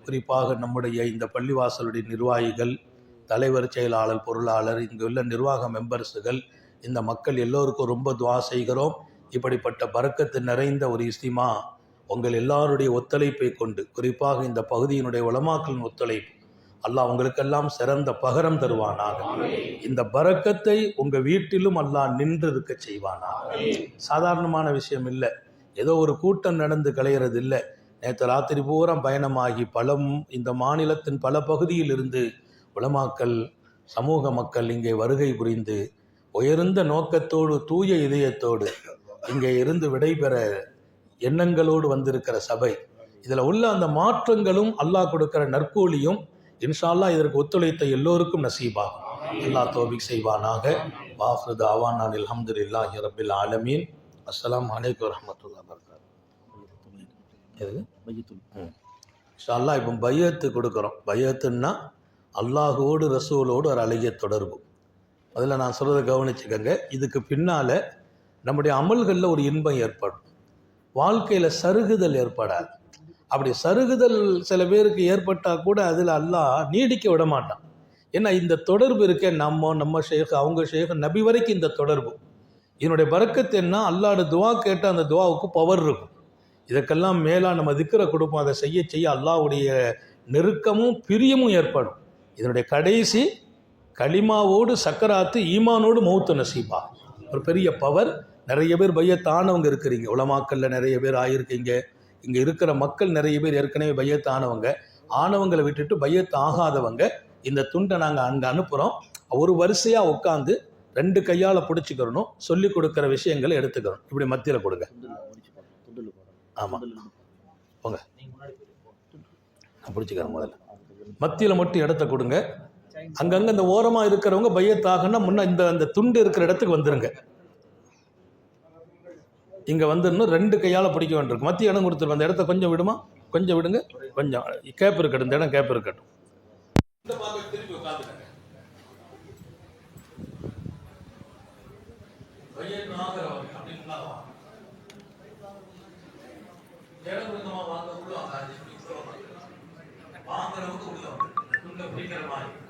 குறிப்பாக நம்முடைய இந்த பள்ளிவாசலுடைய நிர்வாகிகள், தலைவர், செயலாளர், பொருளாளர், இங்குள்ள நிர்வாக மெம்பர்ஸுகள், இந்த மக்கள் எல்லோருக்கும் ரொம்ப துஆ செய்கிறோம். இப்படிப்பட்ட பரக்கத்து நிறைந்த ஒரு இஸ்திமா உங்கள் எல்லாருடைய ஒத்துழைப்பை கொண்டு, குறிப்பாக இந்த பகுதியினுடைய உலமாக்களின் ஒத்துழைப்பு, அல்லாஹ் உங்களுக்கெல்லாம் சிறந்த பகரம் தருவானாக. இந்த பரக்கத்தை உங்கள் வீட்டிலும் அல்லாஹ் நின்று இருக்க செய்வானாக. சாதாரணமான விஷயம் இல்லை, ஏதோ ஒரு கூட்டம் நடந்து கலையிறது இல்லை. நேற்று ராத்திரி பூரா பயணமாகி இந்த மாநிலத்தின் பல பகுதியில் இருந்து உலமாக்கள், சமூக மக்கள் இங்கே வருகை புரிந்து உயர்ந்த நோக்கத்தோடு, தூய இதயத்தோடு இங்கே இருந்து விடைபெற எண்ணங்களோடு வந்திருக்கிற சபை. இதில் உள்ள அந்த மாற்றங்களும் அல்லாஹ் கொடுக்கிற நற்கூலியும் இன்ஷா அல்லாஹ் இதற்கு ஒத்துழைத்த எல்லோருக்கும் நசீபாகும். அல்லாஹ் தௌஃபீக் செய்வானாக. வாஹிரு தாவானா அல்ஹம்துலில்லாஹி ரப்பில் ஆலமீன். அஸ்ஸலாமு அலைக்கும் வரஹ்மத்துல்லாஹி வபரகாத்துஹு. இன்ஷா அல்லாஹ் இப்போ பையத்து கொடுக்குறோம். பையத்துன்னா அல்லாஹோடு ரசூலோடு ஒரு அழகிய தொடர்பு. அதில் நான் சொல்கிறத கவனிச்சுக்கங்க. இதுக்கு பின்னால் நம்முடைய அமல்களில் ஒரு இன்பம் ஏற்படும், வாழ்க்கையில் சருகுதல் ஏற்படாது. அப்படி சருகுதல் சில பேருக்கு ஏற்பட்டால் கூட அதில் அல்லாஹ் நீடிக்க விட மாட்டான். ஏன்னா இந்த தொடர்பு இருக்க நம்ம ஷேக், அவங்க ஷேக், நபி வரைக்கும் இந்த தொடர்பு. இதனுடைய பரக்கத்து என்ன, அல்லாஹ்வோட துவா கேட்டால் அந்த துவாவுக்கு பவர் இருக்கும். இதற்கெல்லாம் மேலாக நம்ம திக்ரை கொடுப்போம். அதை செய்ய செய்ய அல்லாஹ்வுடைய நெருக்கமும் பிரியமும் ஏற்படும். இதனுடைய கடைசி கலிமாவோடு சக்கராத்து ஈமானோடு மௌத்து நசீபா. ஒரு பெரிய பவர். நிறைய பேர் பையத்தானவங்க இருக்கிறீங்க, உலமாக்கல்ல நிறைய பேர் ஆகியிருக்கீங்க. இங்கே இருக்கிற மக்கள் நிறைய பேர் ஏற்கனவே பையத்து ஆனவங்களை விட்டுட்டு பையத்து ஆகாதவங்க, இந்த துண்டை நாங்கள் அங்கே அனுப்புகிறோம். ஒரு வரிசையாக உட்காந்து 2 கையால் பிடிச்சிக்கிறணும், சொல்லி கொடுக்குற விஷயங்களை எடுத்துக்கிறோம். இப்படி மத்தியில் கொடுங்க. ஆமாம் போங்க, நான் பிடிச்சிக்கிறேன். முதல்ல மத்தியில் மட்டும் இடத்த கொடுங்க. அங்கங்கே இந்த ஓரமாக இருக்கிறவங்க பையத்தாகன்னா முன்ன இந்த துண்டு இருக்கிற இடத்துக்கு வந்துடுங்க. இங்கே வந்துடணும். 2 கையால் பிடிக்க வேண்டியிருக்கு. மத்திய இடம் கொடுத்துருவோம். அந்த இடத்த கொஞ்சம் விடுமா, கொஞ்சம் விடுங்க, கொஞ்சம் கேப் இருக்கட்டும். இந்த இடம் கேப் இருக்கட்டும். திருப்பி உட்காந்துக்கங்க. வாங்குறவங்க உள்ள பிடிக்கிற மாதிரி